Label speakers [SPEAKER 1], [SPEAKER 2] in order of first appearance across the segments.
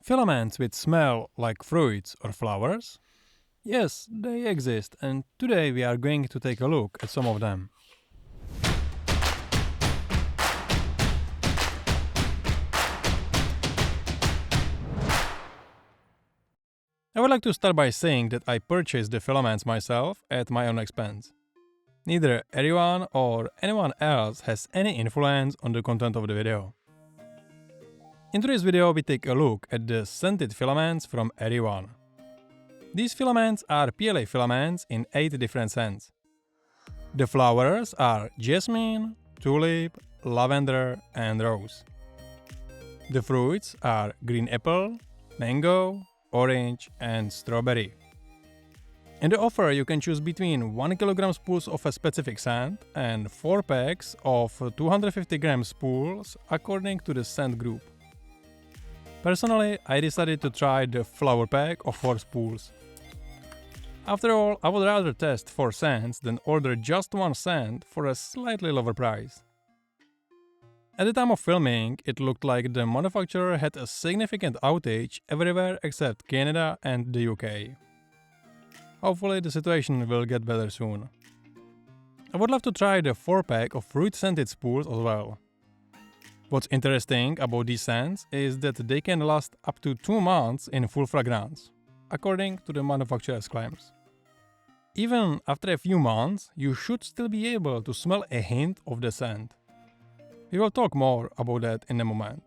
[SPEAKER 1] Filaments which smell like fruits or flowers? Yes, they exist, and today we are going to take a look at some of them. I would like to start by saying that I purchased the filaments myself at my own expense. Neither ERYONE or anyone else has any influence on the content of the video. In today's video we take a look at the scented filaments from ERYONE. These filaments are PLA filaments in 8 different scents. The flowers are jasmine, tulip, lavender and rose. The fruits are green apple, mango, orange and strawberry. In the offer you can choose between 1 kg spools of a specific scent and 4 packs of 250 g spools according to the scent group. Personally, I decided to try the flower pack of 4 spools. After all, I would rather test 4 scents than order just 1 scent for a slightly lower price. At the time of filming, it looked like the manufacturer had a significant outage everywhere except Canada and the UK. Hopefully the situation will get better soon. I would love to try the 4 pack of fruit scented spools as well. What's interesting about these scents is that they can last up to 2 months in full fragrance, according to the manufacturer's claims. Even after a few months, you should still be able to smell a hint of the scent. We will talk more about that in a moment.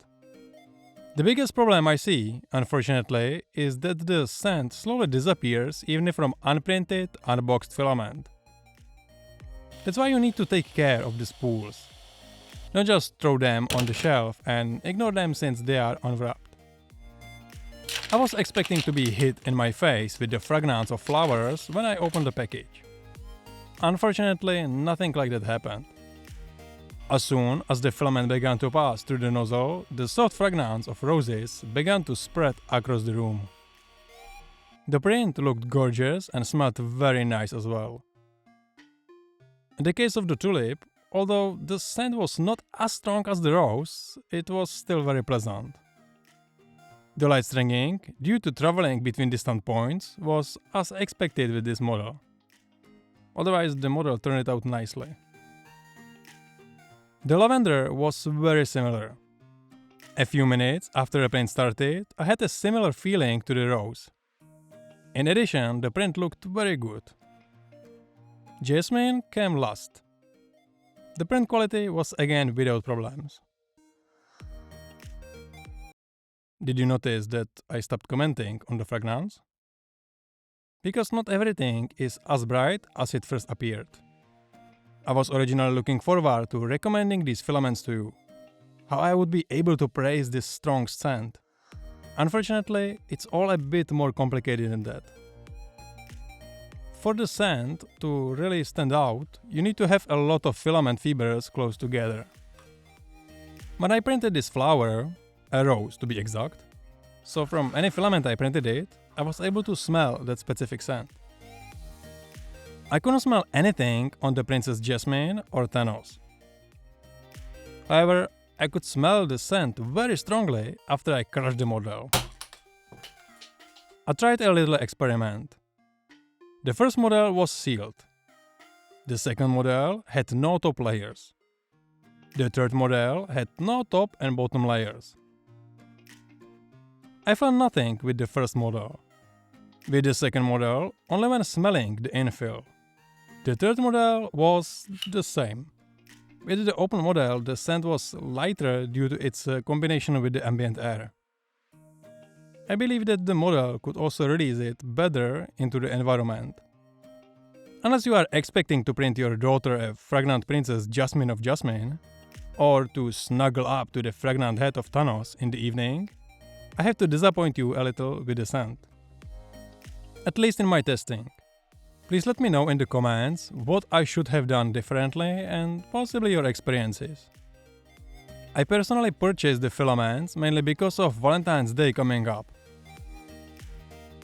[SPEAKER 1] The biggest problem I see, unfortunately, is that the scent slowly disappears even from unprinted, unboxed filament. That's why you need to take care of the spools. Don't just throw them on the shelf and ignore them since they are unwrapped. I was expecting to be hit in my face with the fragrance of flowers when I opened the package. Unfortunately, nothing like that happened. As soon as the filament began to pass through the nozzle, the soft fragrance of roses began to spread across the room. The print looked gorgeous and smelled very nice as well. In the case of the tulip, although the scent was not as strong as the rose, it was still very pleasant. The light stringing, due to traveling between distant points, was as expected with this model. Otherwise, the model turned out nicely. The lavender was very similar. A few minutes after the print started, I had a similar feeling to the rose. In addition, the print looked very good. Jasmine came last. The print quality was again without problems. Did you notice that I stopped commenting on the fragrance? Because not everything is as bright as it first appeared. I was originally looking forward to recommending these filaments to you, how I would be able to praise this strong scent. Unfortunately, it's all a bit more complicated than that. For the scent to really stand out, you need to have a lot of filament fibers close together. When I printed this flower, a rose to be exact, so from any filament I printed it, I was able to smell that specific scent. I couldn't smell anything on the Princess Jasmine or Thanos. However, I could smell the scent very strongly after I crushed the model. I tried a little experiment. The first model was sealed. The second model had no top layers. The third model had no top and bottom layers. I found nothing with the first model. With the second model, only when smelling the infill. The third model was the same. With the open model, the scent was lighter due to its combination with the ambient air. I believe that the model could also release it better into the environment. Unless you are expecting to print your daughter a fragrant Princess Jasmine of Jasmine, or to snuggle up to the fragrant head of Thanos in the evening, I have to disappoint you a little with the scent. At least in my testing. Please let me know in the comments what I should have done differently and possibly your experiences. I personally purchased the filaments mainly because of Valentine's Day coming up.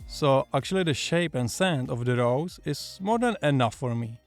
[SPEAKER 1] So actually the shape and scent of the rose is more than enough for me.